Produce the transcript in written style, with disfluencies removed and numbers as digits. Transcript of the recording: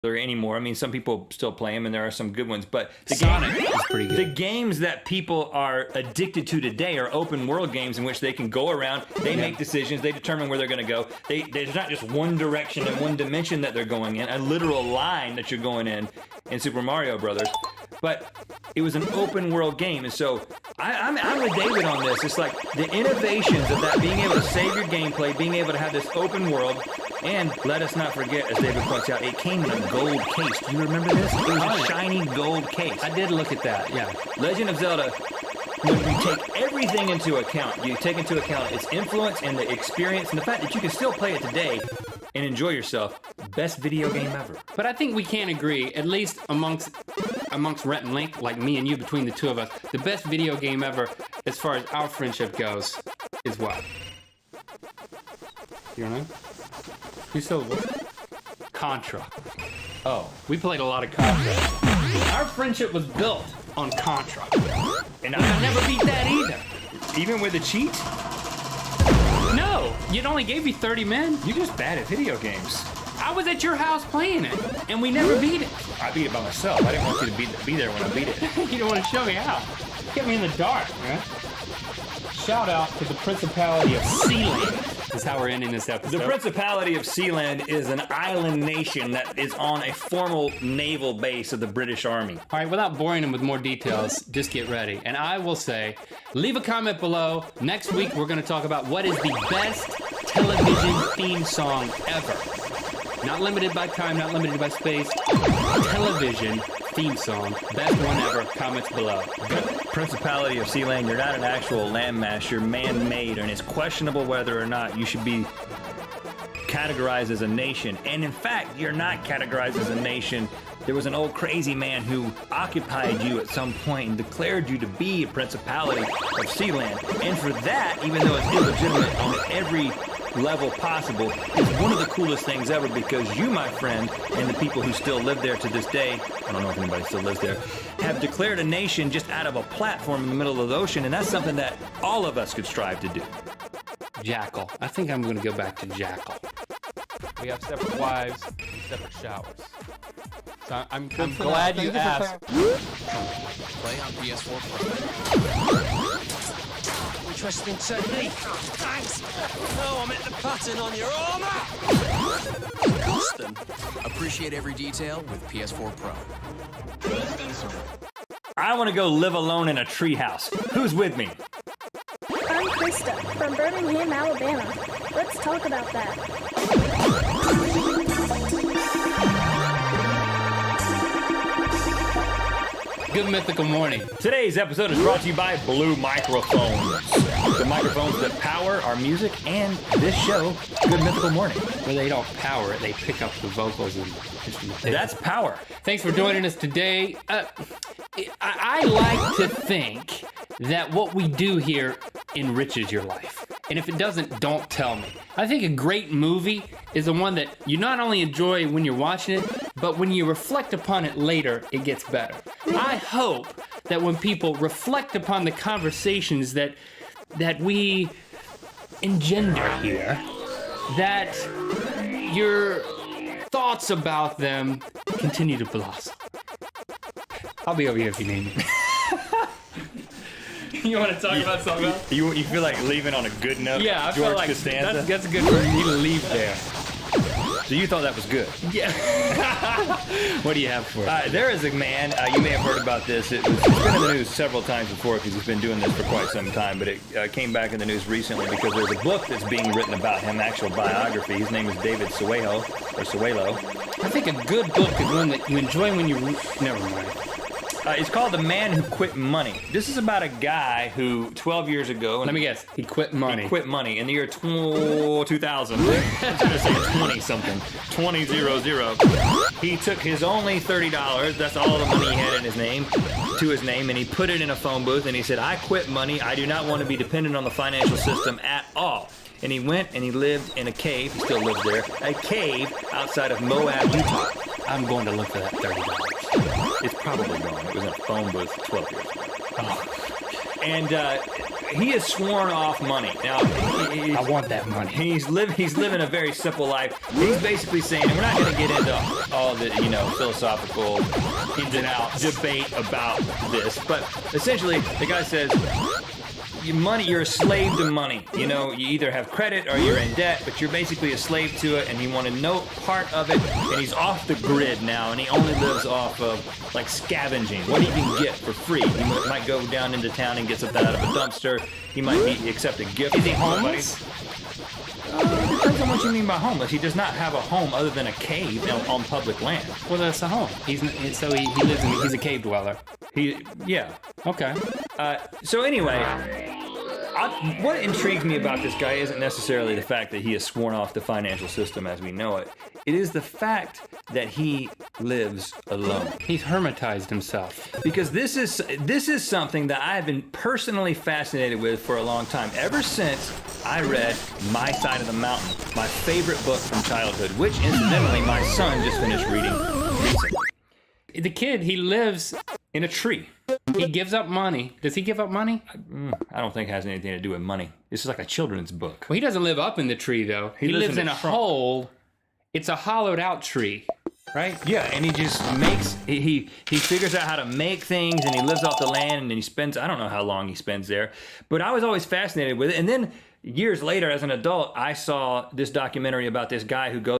anymore. I mean, some people still play them, and there are some good ones. But Sonic is pretty good. The games that people are addicted to today are open world games in which they can go around. They make decisions. They determine where they're going to go. There's not just one direction and one dimension that they're going in, a literal line that you're going in Super Mario Brothers. But it was an open world game, and so I'm with David on this. It's like the innovations of that, being able to save your gameplay, being able to have this open world, and let us not forget, as David points out, it came in a gold case. Do you remember this? It was a shiny gold case. I did look at that, yeah. Legend of Zelda, when you take everything into account, you take into account its influence and the experience and the fact that you can still play it today and enjoy yourself, best video game ever. But I think we can agree, at least amongst Rhett and Link, like me and you, between the two of us, the best video game ever, as far as our friendship goes, is what? You know? Who still? Contra. Oh, we played a lot of Contra. Our friendship was built on Contra. and I never beat that either. Even with a cheat? No, it only gave you 30 men. You're just bad at video games. I was at your house playing it, and we never beat it. I beat it by myself. I didn't want you to be there when I beat it. You don't want to show me how. Get me in the dark, man. Shout out to the Principality of Sealand. Is how we're ending this episode. The Principality of Sealand is an island nation that is on a formal naval base of the British Army. All right, without boring them with more details, just get ready. And I will say, leave a comment below. Next week, we're going to talk about what is the best television theme song ever. Not limited by time, not limited by space. Television theme song. Best one ever. Comments below. Principality of Sealand, you're not an actual landmass. You're man-made, and it's questionable whether or not you should be categorized as a nation. And in fact, you're not categorized as a nation. There was an old crazy man who occupied you at some point and declared you to be a Principality of Sealand. And for that, even though it's illegitimate on every level possible, is one of the coolest things ever, because you, my friend, and the people who still live there to this day, I don't know if anybody still lives there, have declared a nation just out of a platform in the middle of the ocean, and that's something that all of us could strive to do. Jackal. I think I'm going to go back to Jackal. We have separate wives and separate showers. So I'm glad you asked. Play on PS4 Pro. Interesting technique. Thanks. No, I meant the pattern on your armor. Custom. Appreciate every detail with PS4 Pro. I want to go live alone in a treehouse. Who's with me? I'm Krista from Birmingham, Alabama. Let's talk about that. Good mythical morning. Today's episode is brought to you by Blue Microphones. The microphones that power our music and this show, Good Mythical Morning. Where they don't power it, they pick up the vocals and instrumentation. That's power. Thanks for joining us today. I like to think that what we do here enriches your life. And if it doesn't, don't tell me. I think a great movie is the one that you not only enjoy when you're watching it, but when you reflect upon it later, it gets better. I hope that when people reflect upon the conversations that we engender here, that your thoughts about them continue to blossom. I'll be over here if you need me. You want to talk about something else? You feel like leaving on a good note? Yeah, I George feel like Costanza? that's good for me to leave there. So you thought that was good? Yeah. What do you have for us? There is a man, you may have heard about this. It's been in the news several times before because he's been doing this for quite some time, but it came back in the news recently because there's a book that's being written about him, actual biography. His name is David Suelo. I think a good book is one that you enjoy when you... Never mind. It's called The Man Who Quit Money. This is about a guy who 12 years ago... Let me guess. He quit money. He quit money in the year 2000. I was going to say 20-something. 2000. He took his only $30, that's all the money he had in his name, to his name, and he put it in a phone booth, and he said, I quit money. I do not want to be dependent on the financial system at all. And he went and he lived in a cave. He still lives there. A cave outside of Moab, Utah. I'm going to look for that $30. It's probably gone. It was in a phone booth 12 years ago. Oh. And he has sworn off money. Now, I want that money. he's living a very simple life. He's basically saying, and we're not going to get into all the, philosophical ins and outs debate about this, but essentially, the guy says, you're a slave to money. You either have credit or you're in debt, but you're basically a slave to it, and he wanted no part of it, and he's off the grid now, and he only lives off of, like, scavenging, what he can get for free. He might go down into town and get something out of a dumpster. He might accept a gift. Is he homeless? Depends on what you mean by homeless. He does not have a home other than a cave on public land. Well, that's a home. He lives in. He's a cave dweller. Yeah. Okay. So anyway, what intrigues me about this guy isn't necessarily the fact that he has sworn off the financial system as we know it. It is the fact that he lives alone. He's hermitized himself. Because this is something that I've been personally fascinated with for a long time. Ever since I read My Side of the Mountain, my favorite book from childhood, which incidentally my son just finished reading recently. The kid, he lives In a tree. He gives up money. Does he give up money? I don't think it has anything to do with money. This is like a children's book. Well, he doesn't live up in the tree, though. He lives in a hole. It's a hollowed out tree, right? Yeah, and he just makes, he figures out how to make things, and he lives off the land, and then he spends, I don't know how long he spends there, but I was always fascinated with it. And then years later, as an adult, I saw this documentary about this guy who goes